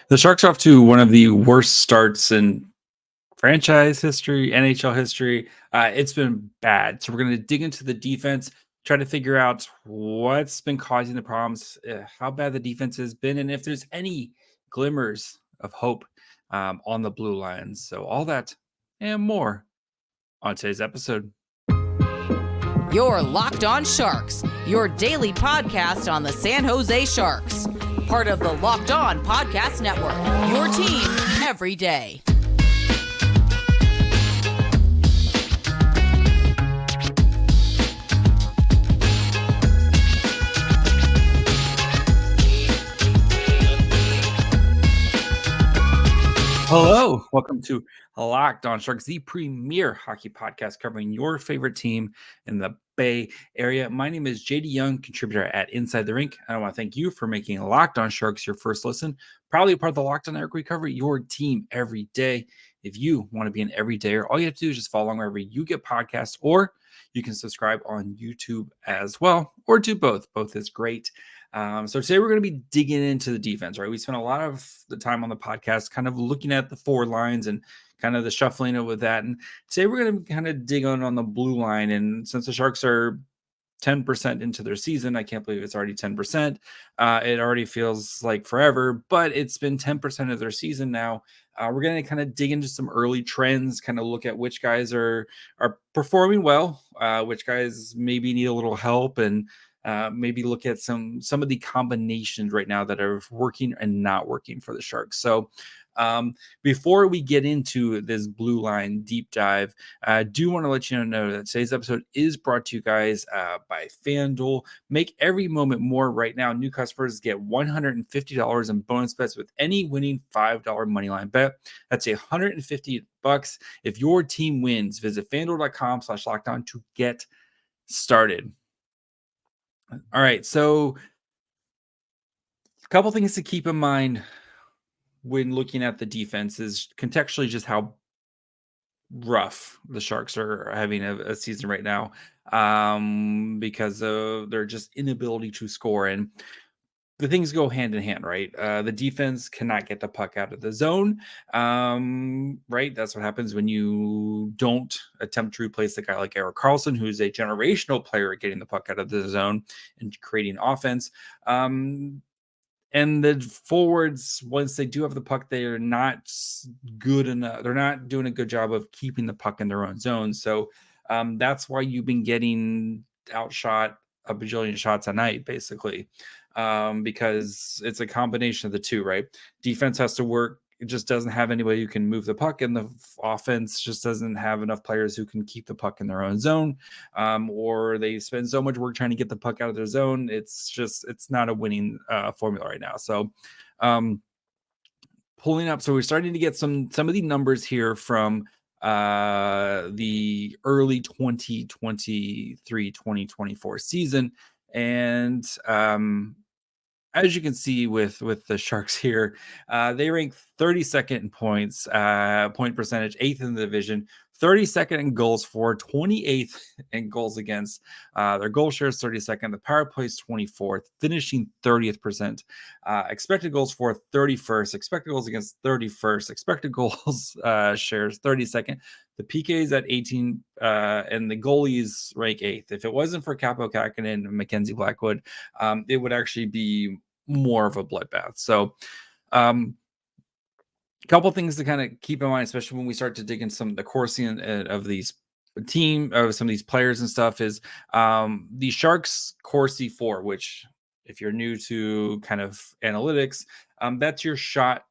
The Sharks are off to one of the worst starts in franchise history, NHL history. It's been bad. So we're going to dig into the defense, try to figure out what's been causing the problems, how bad the defense has been, and if there's any glimmers of hope on the blue lines. So all that and more on today's episode. You're Locked On Sharks, your daily podcast on the San Jose Sharks. Part of the Locked On Podcast Network, your team every day. Hello, welcome to Locked On Sharks, the premier hockey podcast covering your favorite team in the Bay Area. My name is JD Young, contributor at Inside the Rink. I want to thank you for making Locked On Sharks your first listen. Proudly a part of the Locked On Network, we cover your team every day. If you want to be an everydayer, all you have to do is just follow along wherever you get podcasts, or you can subscribe on YouTube as well, or do both. Both is great. So today we're going to be digging into the defense, right? We spent a lot of the time on the podcast kind of looking at the forward lines and kind of the shuffling of with that. And today we're going to kind of dig on the blue line. And since the Sharks are 10% into their season, I can't believe it's already 10%. It already feels like forever, but it's been 10% of their season now. We're going to kind of dig into some early trends, kind of look at which guys are performing well, which guys maybe need a little help, and maybe look at some of the combinations right now that are working and not working for the Sharks. So before we get into this blue line deep dive, I do want to let you know that today's episode is brought to you guys by FanDuel. Make every moment more right now. New customers get $150 in bonus bets with any winning $5 moneyline bet. That's $150 if your team wins. Visit FanDuel.com/lockedon to get started. All right, so a couple things to keep in mind when looking at the defense is contextually just how rough the Sharks are having a season right now, because of their just inability to score. And the things go hand in hand, right? The defense cannot get the puck out of the zone, right? That's what happens when you don't attempt to replace a guy like Erik Karlsson, who's a generational player at getting the puck out of the zone and creating offense. And the forwards, once they do have the puck, they are not good enough. They're not doing a good job of keeping the puck in their own zone. So that's why you've been getting outshot a bajillion shots a night, basically, because it's a combination of the two, right? Defense has to work. It just doesn't have anybody who can move the puck, and the offense just doesn't have enough players who can keep the puck in their own zone, or they spend so much work trying to get the puck out of their zone. It's not a winning formula right now. So pulling up, so we're starting to get some of the numbers here from the early 2023-2024 season, and as you can see with the Sharks here, they rank 32nd in points, point percentage, 8th in the division, 32nd in goals for, 28th in goals against. Their goal share is 32nd. The power play is 24th, finishing 30th percent. Expected goals for 31st, expected goals against 31st, expected goals shares 32nd. The PK is at 18, and the goalies rank 8th. If it wasn't for Capo Kakinen and Mackenzie Blackwood, it would actually be more of a bloodbath. So a couple things to kind of keep in mind, especially when we start to dig into some of the coursing of these team, of some of these players and stuff, is the Sharks Corsi 4, which if you're new to kind of analytics, that's your shot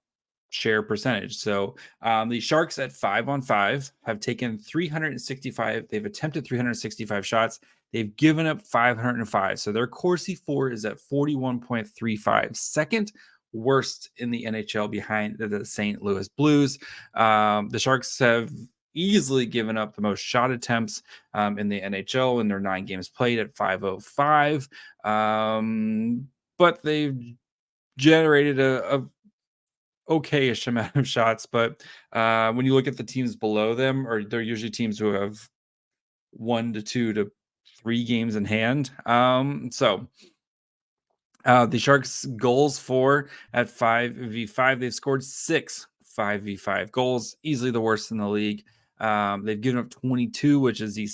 share percentage. So the Sharks at 5-on-5 have taken 365. They've attempted 365 shots. They've given up 505. So their Corsi 4 is at 41.35, second worst in the NHL behind the St. Louis Blues. The Sharks have easily given up the most shot attempts in the NHL in their 9 games played at 505. But they've generated a okay-ish amount of shots. But when you look at the teams below them, or they're usually teams who have 1 to 2 to 3 games in hand. So The Sharks goals for at 5v5. They've scored 6 5v5 goals, easily the worst in the league. They've given up 22, which is the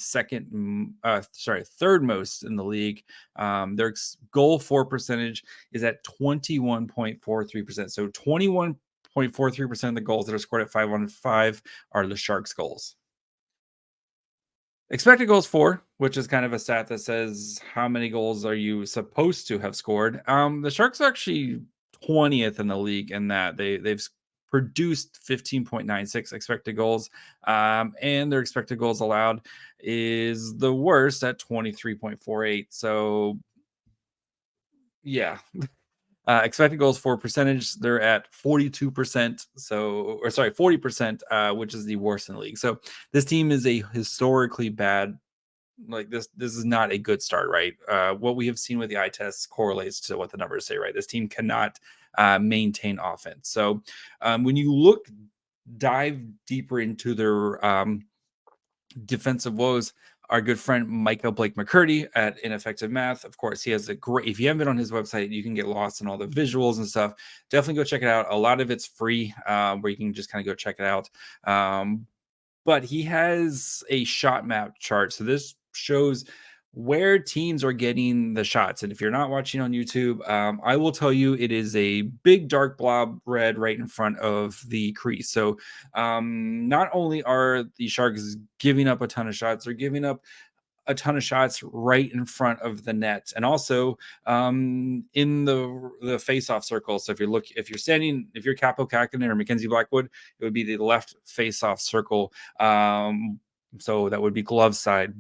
third most in the league. Their goal for percentage is at 21.43%. So 21.43% of the goals that are scored at 5-on-5 are the Sharks goals. Expected goals for, which is kind of a stat that says how many goals are you supposed to have scored. The Sharks are actually 20th in the league in that they've produced 15.96 expected goals, and their expected goals allowed is the worst at 23.48. So yeah. Expected goals for percentage, they're at 42%. 40%, which is the worst in the league. So this team is a historically bad. Like this is not a good start, right? What we have seen with the eye tests correlates to what the numbers say, right? This team cannot maintain offense. So when you dive deeper into their defensive woes, our good friend Michael Blake McCurdy at Ineffective Math. Of course, he has a great, if you haven't been on his website, you can get lost in all the visuals and stuff. Definitely go check it out. A lot of it's free, where you can just kind of go check it out. But he has a shot map chart. So this shows where teams are getting the shots. And if you're not watching on YouTube, I will tell you it is a big dark blob red right in front of the crease. So not only are the Sharks giving up a ton of shots, they're giving up a ton of shots right in front of the net, and also in the face-off circle. So if you're Capo Kakinen or Mackenzie Blackwood, it would be the left face-off circle. So that would be glove side,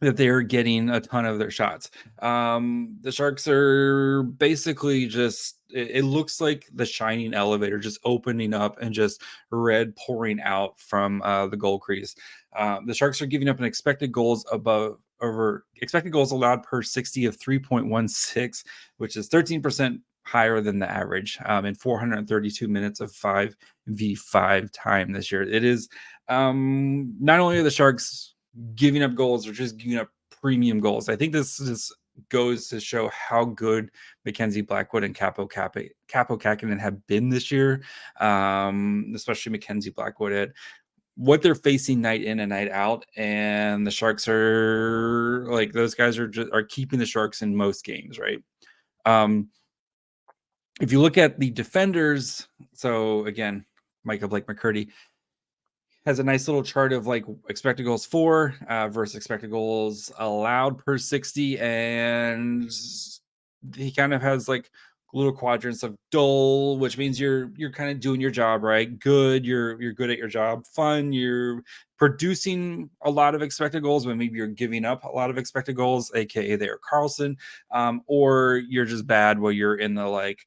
that they're getting a ton of their shots. The Sharks are basically just, it looks like the shining elevator just opening up and just red pouring out from the goal crease. The Sharks are giving up an expected goals allowed per 60 of 3.16, which is 13% higher than the average in 432 minutes of 5v5 time this year. It is not only are the Sharks giving up goals or just giving up premium goals. I think this just goes to show how good Mackenzie Blackwood and Capo Kakinen have been this year, especially Mackenzie Blackwood at what they're facing night in and night out. And the Sharks are like, those guys are keeping the Sharks in most games, right? If you look at the defenders, so again, Michael Blake McCurdy has a nice little chart of like expected goals for versus expected goals allowed per 60, and he kind of has like little quadrants of dull, which means you're kind of doing your job right, good, you're good at your job, fun, you're producing a lot of expected goals, but maybe you're giving up a lot of expected goals, aka they're Carlson, or you're just bad where you're in the like,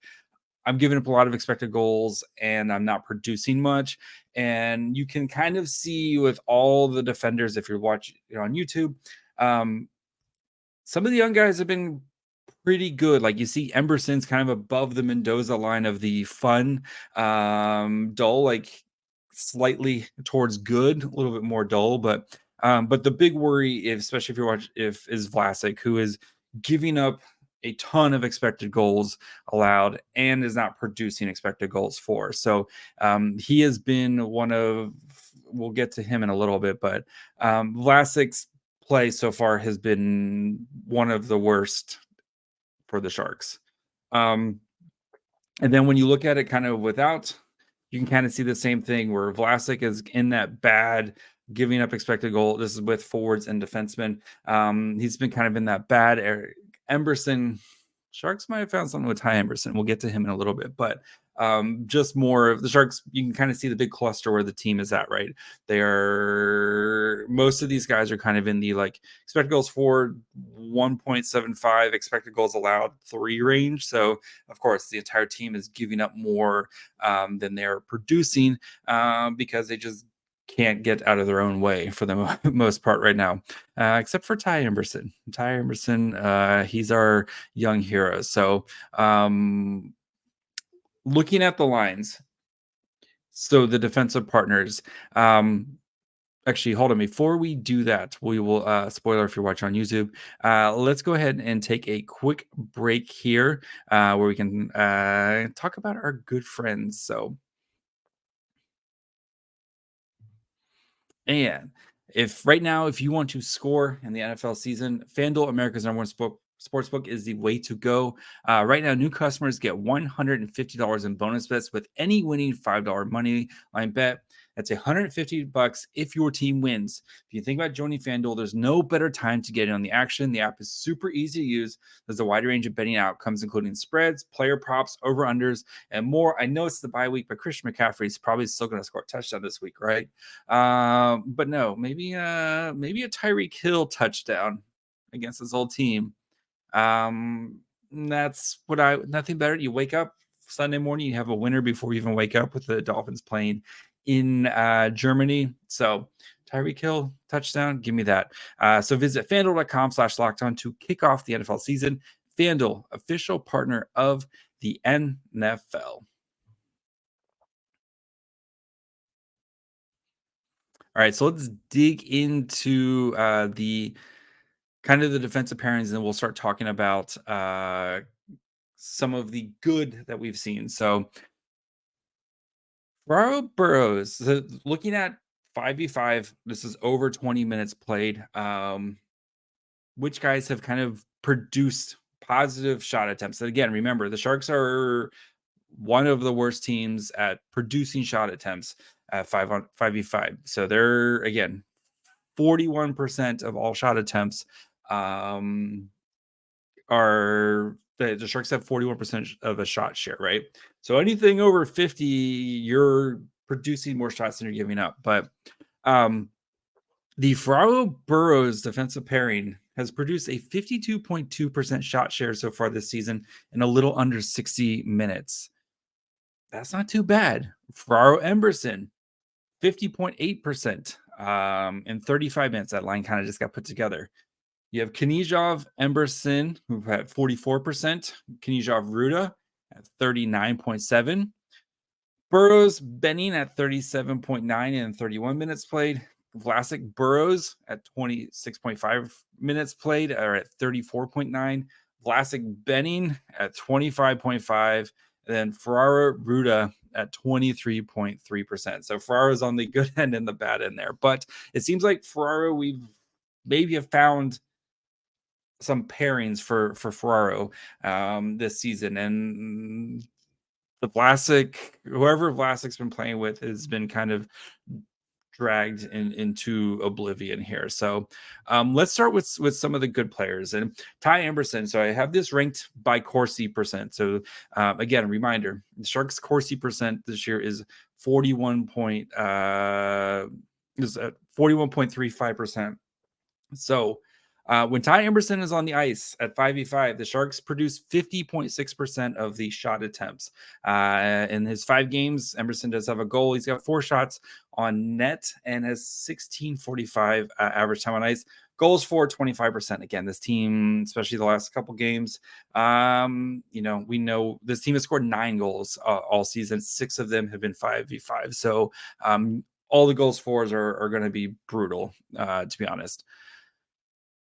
I'm giving up a lot of expected goals and I'm not producing much. And you can kind of see with all the defenders, if you're watching on YouTube, some of the young guys have been pretty good. Like you see Emberson's kind of above the Mendoza line of the fun, dull, like slightly towards good, a little bit more dull. But the big worry, especially if you're watching, is Vlasic, who is giving up a ton of expected goals allowed and is not producing expected goals for. So he has been we'll get to him in a little bit, but Vlasic's play so far has been one of the worst for the Sharks. And then when you look at it kind of without, you can kind of see the same thing where Vlasic is in that bad giving up expected goal. This is with forwards and defensemen. He's been kind of in that bad area. Emberson, Sharks might have found something with Ty Emberson. We'll get to him in a little bit, but just more of the Sharks, you can kind of see the big cluster where the team is at, right? Most of these guys are kind of in the like expected goals for 1.75, expected goals allowed 3 range. So of course the entire team is giving up more than they're producing because they just can't get out of their own way for the most part right now, except for Ty Emberson. Ty Emberson, he's our young hero. So looking at the lines, so the defensive partners, Actually, hold on. Before we do that, we will spoiler if you're watching on YouTube. Let's go ahead and take a quick break here where we can talk about our good friends. So, and if right now, if you want to score in the NFL season, FanDuel, America's number one sportsbook, is the way to go. Right now, new customers get $150 in bonus bets with any winning $5 money line bet. That's $150 if your team wins. If you think about joining FanDuel, there's no better time to get in on the action. The app is super easy to use. There's a wide range of betting outcomes, including spreads, player props, over-unders, and more. I know it's the bye week, but Christian McCaffrey is probably still going to score a touchdown this week, right? But no, maybe a Tyreek Hill touchdown against his old team. That's what nothing better. You wake up Sunday morning, you have a winner before you even wake up with the Dolphins playing in Germany. So Tyreek Hill touchdown, give me that. So visit FanDuel.com/lockedon to kick off the NFL season. FanDuel, official partner of the NFL. All right, so let's dig into the kind of the defensive pairings, and then we'll start talking about some of the good that we've seen. So, Burroughs, so looking at 5v5, this is over 20 minutes played. Which guys have kind of produced positive shot attempts? And again, remember, the Sharks are one of the worst teams at producing shot attempts at 5v5. So they're, again, 41% of all shot attempts are the Sharks have 41% of a shot share, right? So anything over 50, you're producing more shots than you're giving up. But the Ferraro Burroughs defensive pairing has produced a 52.2% shot share so far this season in a little under 60 minutes. That's not too bad. Ferraro Emberson, 50.8% in 35 minutes. That line kind of just got put together. You have Knizhov, Emberson, who had 44%. Knizhov, Rutta at 39.7%. Burroughs, Benning at 37.9 in 31 minutes played. Vlasic, Burroughs at 26.5 minutes played, or at 34.9. Vlasic, Benning at 25.5. And then Ferraro, Rutta at 23.3%. So Ferraro's on the good end and the bad end there. But it seems like Ferraro, we've maybe have found some pairings for Ferraro this season, and the Vlasic, whoever Vlasic's been playing with, has been kind of dragged into oblivion here. So let's start with some of the good players. And Ty Emberson, so I have this ranked by Corsi percent. So again, reminder, the Sharks Corsi percent this year is 41.35%. So when Ty Emberson is on the ice at 5v5, the Sharks produce 50.6% of the shot attempts. In his 5 games, Emberson does have a goal. He's got 4 shots on net and has 16.45 average time on ice. Goals for 25%. Again, this team, especially the last couple games, we know this team has scored 9 goals all season. 6 of them have been 5v5. So all the goals fours are going to be brutal, to be honest.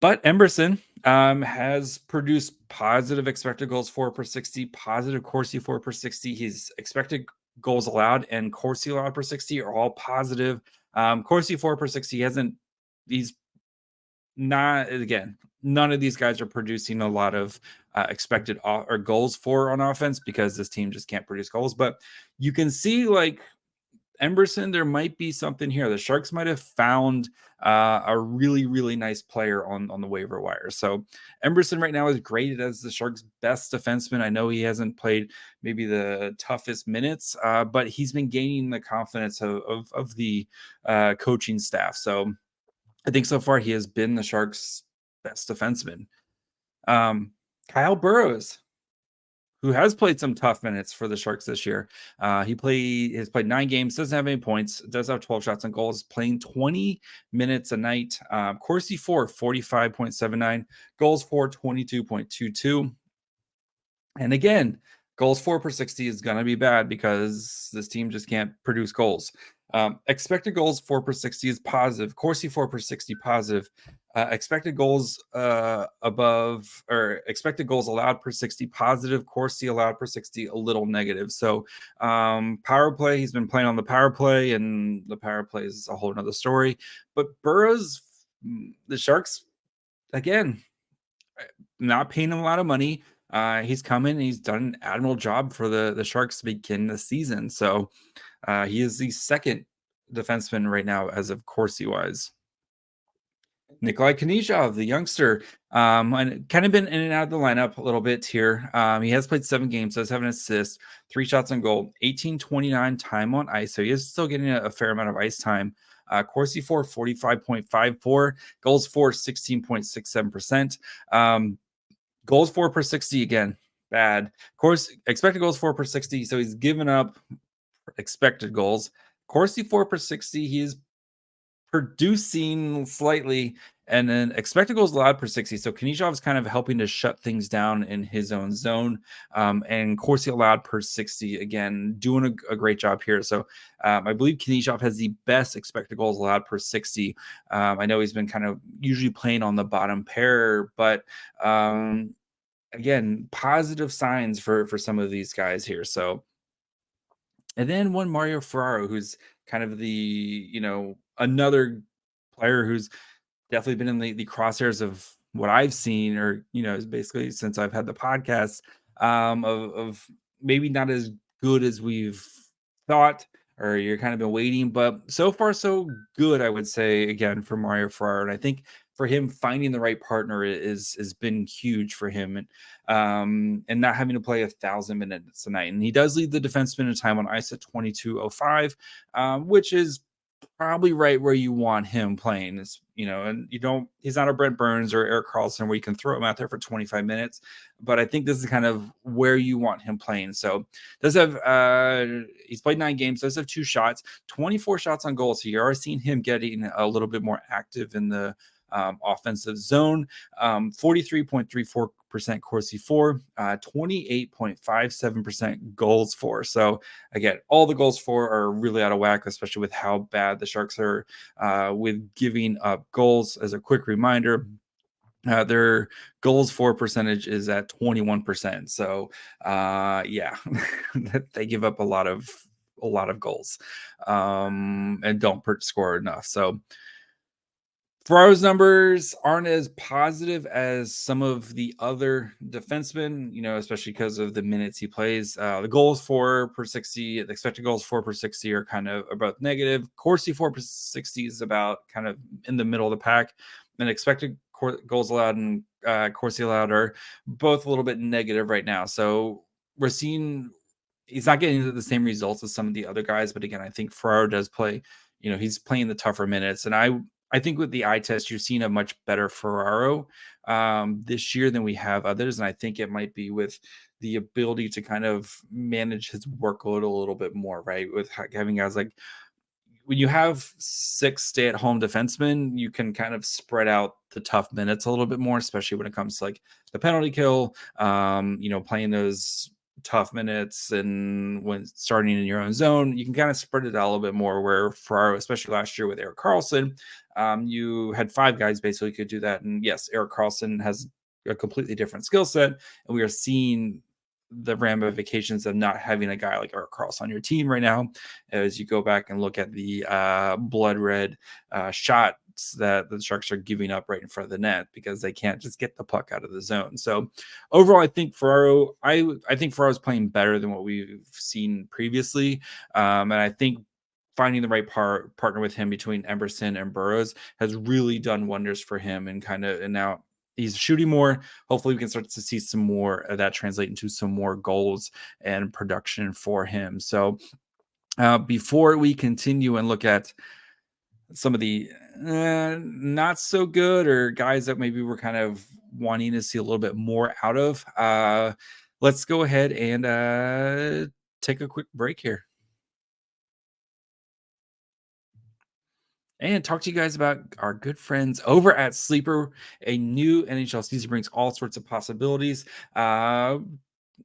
But Emberson has produced positive expected goals for per 60, positive Corsi for per 60. His expected goals allowed and Corsi allowed per 60 are all positive. Corsi for per 60 he's not, again, none of these guys are producing a lot of expected or goals for on offense because this team just can't produce goals. But you can see, like, Emberson, there might be something here. The Sharks might have found a really, really nice player on the waiver wire. So Emberson right now is graded as the Sharks' best defenseman. I know he hasn't played maybe the toughest minutes, but he's been gaining the confidence of the coaching staff. So I think so far he has been the Sharks' best defenseman. Kyle Burroughs, who has played some tough minutes for the Sharks this year. He has played 9 games, doesn't have any points, does have 12 shots on goals, playing 20 minutes a night. Corsi for 45.79, goals for 22.22. And again, goals for per 60 is going to be bad because this team just can't produce goals. Expected goals 4/60 is positive. Corsi 4/60 positive. Expected goals above, or expected goals allowed per 60 positive. Corsi allowed per 60 a little negative. So power play, he's been playing on the power play, and the power play is a whole nother story. But Burroughs, the Sharks, again, not paying him a lot of money. He's come in and he's done an admirable job for the Sharks to begin the season. So he is the second defenseman right now as of Corsi wise. Nikolai Knyzhov, the youngster, and kind of been in and out of the lineup a little bit here. He has played 7 games, does have an assist, 3 shots on goal, 18:29 time on ice. So he is still getting a fair amount of ice time. Corsi for 45.54, goals for 16.67%. Goals for per 60 again, bad. Of course, expected goals for per 60. So he's given up expected goals. Corsi 4 per 60, he is producing slightly, and then expected goals allowed per 60. So Knyzhov is kind of helping to shut things down in his own zone. And Corsi allowed per 60, again, doing a great job here. So I believe Knyzhov has the best expected goals allowed per 60. I know he's been kind of usually playing on the bottom pair, but again, positive signs for some of these guys here. So, and then one Mario Ferraro, who's kind of the, another player who's definitely been in the crosshairs of what I've seen, or, is basically since I've had the podcast, of maybe not as good as we've thought, or you're kind of been waiting, but so far so good, I would say, again, for Mario Ferraro. And I think for him, finding the right partner has been huge for him, and not having to play 1,000 minutes a night. And he does lead the defenseman in time on ice at 22:05, which is probably right where you want him playing. Is, and he's not a Brent Burns or Erik Karlsson where you can throw him out there for 25 minutes, but I think this is kind of where you want him playing. So does have he's played 9 games, does have 2 shots, 24 shots on goal. So you are seeing him getting a little bit more active in the offensive zone. 43.34% Corsi for, 28.57% goals for. So again, all the goals for are really out of whack, especially with how bad the Sharks are with giving up goals. As a quick reminder, their goals for percentage is at 21%. So yeah, they give up a lot of goals, and don't score enough. So Ferraro's numbers aren't as positive as some of the other defensemen, especially because of the minutes he plays. The goals for per 60, the expected goals for per 60 are kind of about negative. Corsi for per 60 is about kind of in the middle of the pack. And expected goals allowed and Corsi allowed are both a little bit negative right now. So we're seeing he's not getting the same results as some of the other guys. But again, I think Ferraro does play, he's playing the tougher minutes. And I think with the eye test, you're seeing a much better Ferraro this year than we have others. And I think it might be with the ability to kind of manage his workload a little bit more, right? With having guys like, when you have 6 stay-at-home defensemen, you can kind of spread out the tough minutes a little bit more, especially when it comes to like the penalty kill, playing those tough minutes, and when starting in your own zone, you can kind of spread it out a little bit more. Where Ferraro, especially last year with Erik Karlsson, you had 5 guys basically could do that. And yes, Erik Karlsson has a completely different skill set, and we are seeing the ramifications of not having a guy like Erik Karlsson on your team right now, as you go back and look at the blood red shots that the Sharks are giving up right in front of the net because they can't just get the puck out of the zone. So overall, I think Ferraro, I think Ferraro's playing better than what we've seen previously. And I think finding the right partner with him between Emberson and Burroughs has really done wonders for him, and now he's shooting more. Hopefully we can start to see some more of that translate into some more goals and production for him. So before we continue and look at some of the not so good, or guys that maybe we're kind of wanting to see a little bit more out of, let's go ahead and take a quick break here and talk to you guys about our good friends over at Sleeper. A new NHL season brings all sorts of possibilities.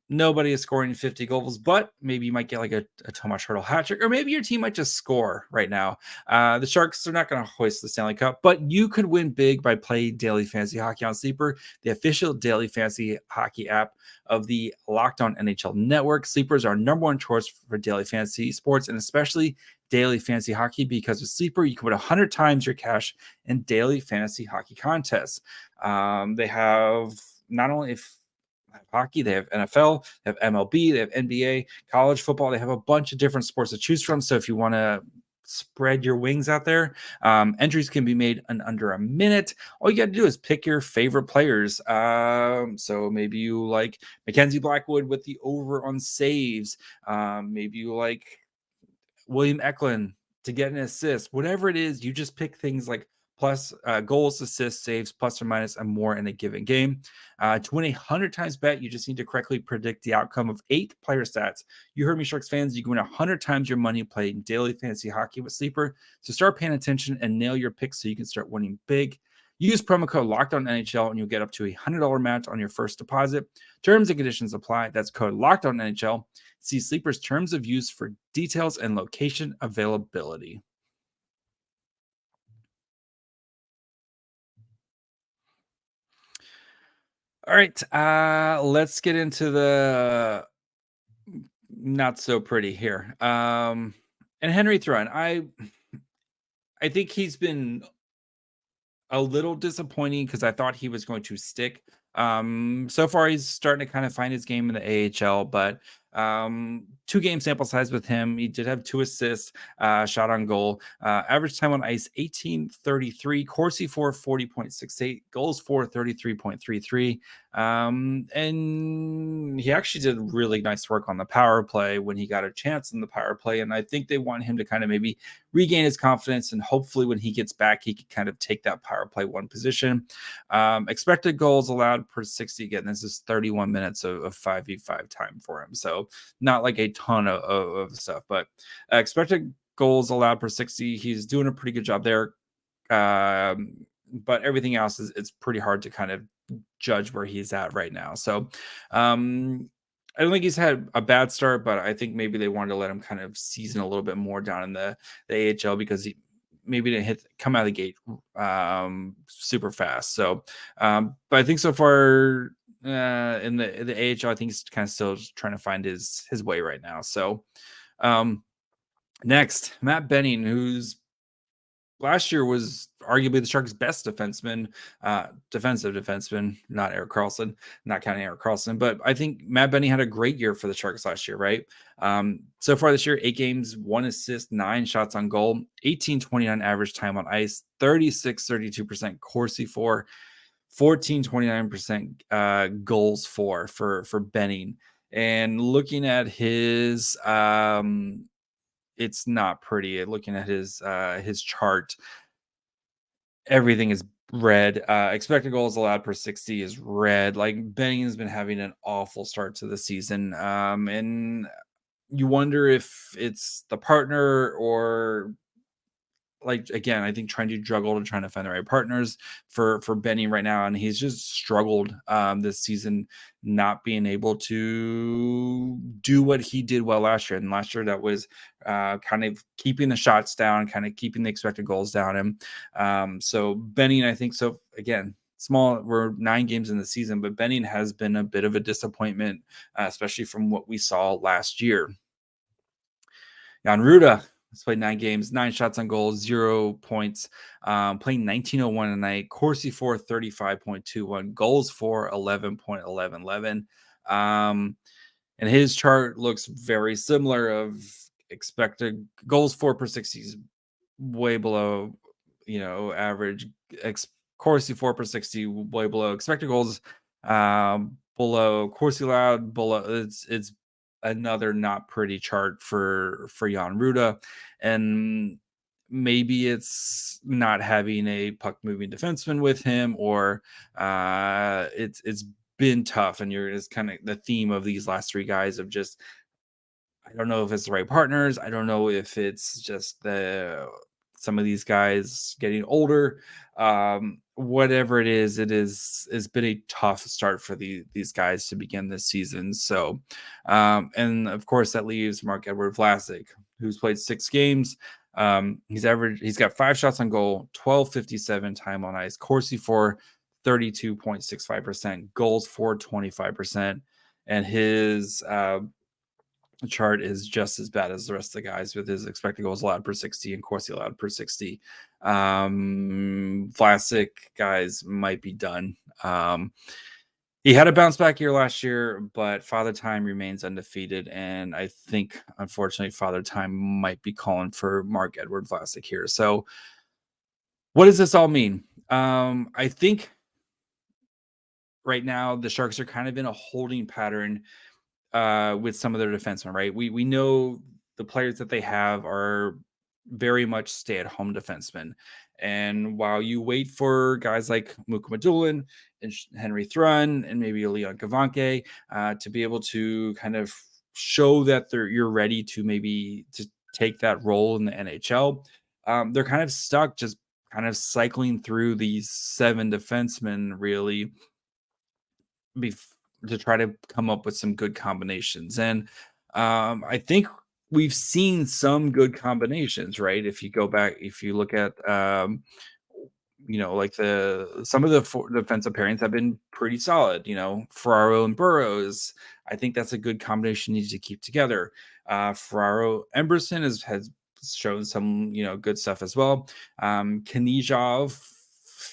nobody is scoring 50 goals, but maybe you might get like a Tomas Hertl hat trick, or maybe your team might just score right now. The Sharks are not going to hoist the Stanley Cup, but you could win big by playing daily fantasy hockey on Sleeper, the official daily fantasy hockey app of the Locked On NHL Network. Sleeper is our number one choice for daily fantasy sports, and especially daily fantasy hockey, because with Sleeper, you can put 100 times your cash in daily fantasy hockey contests. They have not only hockey, they have NFL, they have MLB, they have NBA, college football. They have a bunch of different sports to choose from. So if you want to spread your wings out there, entries can be made in under a minute. All you got to do is pick your favorite players. So maybe you like Mackenzie Blackwood with the over on saves. Maybe you like William Eklund to get an assist. Whatever it is, you just pick things like plus goals, assists, saves, plus or minus, and more in a given game. To win 100 times bet, you just need to correctly predict the outcome of 8 player stats. You heard me, Sharks fans. You can win 100 times your money playing daily fantasy hockey with Sleeper. So start paying attention and nail your picks so you can start winning big. Use promo code LOCKEDONNHL and you'll get up to a $100 match on your first deposit. Terms and conditions apply. That's code LOCKEDONNHL. See Sleeper's terms of use for details and location availability. All right, let's get into the not so pretty here. And Henry Thrun, I think he's been a little disappointing because I thought he was going to stick. So far he's starting to kind of find his game in the AHL, but 2 game sample size with him. He did have 2 assists, shot on goal, average time on ice 18:33, Corsi for 40.68, goals for 33.33. And he actually did really nice work on the power play when he got a chance in the power play. And I think they want him to kind of maybe regain his confidence, and hopefully when he gets back, he can kind of take that power play 1 position. Expected goals allowed per 60. Again, this is 31 minutes of 5v5 time for him. So not like a ton of stuff, but expected goals allowed per 60. He's doing a pretty good job there. But everything else it's pretty hard to kind of judge where he's at right now. So I don't think he's had a bad start, but I think maybe they wanted to let him kind of season a little bit more down in the AHL because he maybe didn't come out of the gate super fast. So, but I think so far in the AHL, I think he's kind of still trying to find his way right now. So, next, Matt Benning, who's last year was arguably the Sharks' best defenseman, defensive defenseman, not Erik Karlsson, not counting Erik Karlsson, but I think Matt Benning had a great year for the Sharks last year, right? So far this year, 8 games, 1 assist, 9 shots on goal, 18:29 average time on ice, 32% Corsi for, 14.29% goals for Benning. And looking at his it's not pretty. Looking at his chart, everything is red. Expected goals allowed per 60 is red. Like Benning has been having an awful start to the season. And you wonder if it's the partner or like, again, I think trying to find the right partners for Benning right now. And he's just struggled this season, not being able to do what he did well last year. And last year that was kind of keeping the shots down, kind of keeping the expected goals down. And so Benning, I think so again, we're 9 games in the season, but Benning has been a bit of a disappointment, especially from what we saw last year. Jan Rutta has played 9 games, 9 shots on goal, 0 points, playing 19:01 tonight. Corsi for 35.21, goals for 11.11. And his chart looks very similar of expected goals for per 60 is way below, average. Corsi for per 60 way below expected goals, below Corsi allowed, below. It's another not pretty chart for Jan Rutta, and maybe it's not having a puck moving defenseman with him, or it's been tough, and it's kind of the theme of these last 3 guys of just, I don't know if it's the right partners. I don't know if it's just some of these guys getting older. whatever it is, it's been a tough start for these guys to begin this season. So, and of course that leaves Marc-Eduoard Vlasic, who's played 6 games. He's got 5 shots on goal, 12.57 time on ice, Corsi for 32.65%, goals for 25%, and his chart is just as bad as the rest of the guys with his expected goals allowed per 60 and Corsi allowed per 60. Vlasic guys might be done. He had a bounce back year last year, but Father Time remains undefeated. And I think, unfortunately, Father Time might be calling for Marc-Eduoard Vlasic here. So what does this all mean? I think right now the Sharks are kind of in a holding pattern with some of their defensemen, right? We know the players that they have are very much stay-at-home defensemen. And while you wait for guys like Marc-Eduoard and Henry Thrun and maybe Leon Gavanke to be able to kind of show that you're ready to maybe to take that role in the NHL, they're kind of stuck just kind of cycling through these 7 defensemen really to try to come up with some good combinations. And I think we've seen some good combinations, right? If you go back, if you look at, like some of the defensive pairings have been pretty solid. Ferraro and Burroughs, I think that's a good combination you need to keep together. Ferraro Emberson has shown some, good stuff as well. Knizhov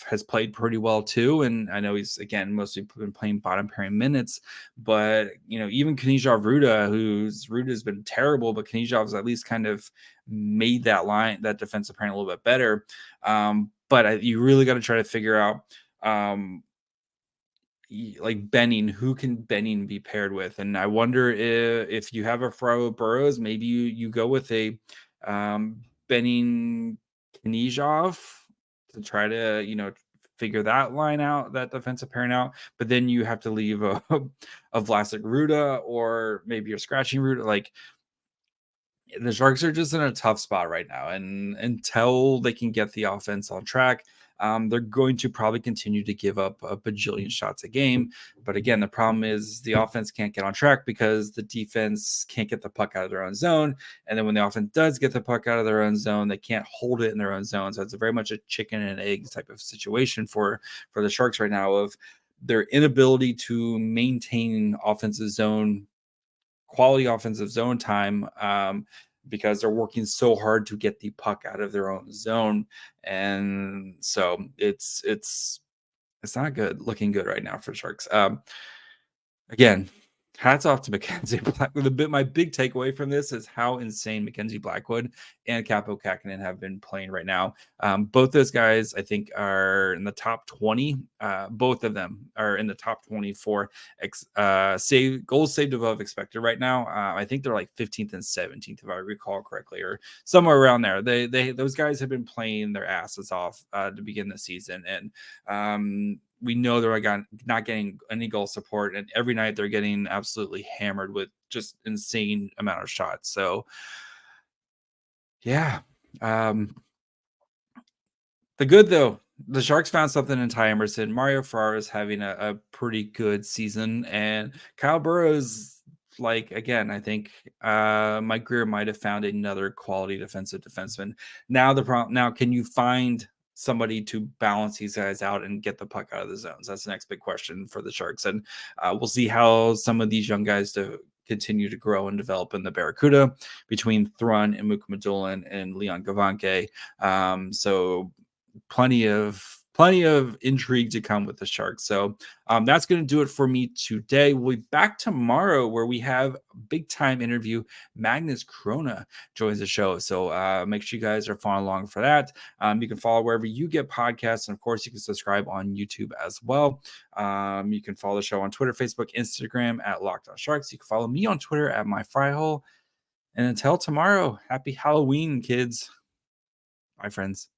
has played pretty well too, and I know he's again mostly been playing bottom pairing minutes, but even Knizhov Rutta's been terrible, but Knizhov's at least kind of made that defensive pairing a little bit better. But you really got to try to figure out like Benning, who can Benning be paired with? And I wonder if you have a Ferraro Burroughs, maybe you go with a Benning Knizhov to try to figure that line out, that defensive pairing out. But then you have to leave a Vlasic Rutta, or maybe you're scratching Rutta. Like, the Sharks are just in a tough spot right now, and until they can get the offense on track, they're going to probably continue to give up a bajillion shots a game. But again, the problem is the offense can't get on track because the defense can't get the puck out of their own zone. And then when the offense does get the puck out of their own zone, they can't hold it in their own zone. So it's very much a chicken and egg type of situation for the Sharks right now, of their inability to maintain quality offensive zone time, because they're working so hard to get the puck out of their own zone. And so it's not looking good right now for Sharks. Again, hats off to Mackenzie Blackwood. My big takeaway from this is how insane Mackenzie Blackwood and Kaapo Kähkönen have been playing right now. Both those guys, I think, are in the top 20. Both of them are in the top 20 for goals saved above expected right now. I think they're like 15th and 17th, if I recall correctly, or somewhere around there. Those guys have been playing their asses off to begin the season, and we know they're not getting any goal support, and every night they're getting absolutely hammered with just insane amount of shots. So, yeah. The good, though, the Sharks found something in Ty Emberson. Mario Ferraro is having a pretty good season, and Kyle Burroughs, again, I think Mike Grier might have found another quality defenseman. Now, can you find somebody to balance these guys out and get the puck out of the zones? That's the next big question for the Sharks, and we'll see how some of these young guys continue to grow and develop in the Barracuda between Thrun and Marc-Eduoard and Leon Gavanke. So plenty of intrigue to come with the Sharks. So that's going to do it for me today. We'll be back tomorrow, where we have a big time interview. Magnus Krona joins the show. So make sure you guys are following along for that. You can follow wherever you get podcasts. And of course, you can subscribe on YouTube as well. You can follow the show on Twitter, Facebook, Instagram at Locked On Sharks. You can follow me on Twitter at MyFryhole. And until tomorrow, happy Halloween, kids. Bye, friends.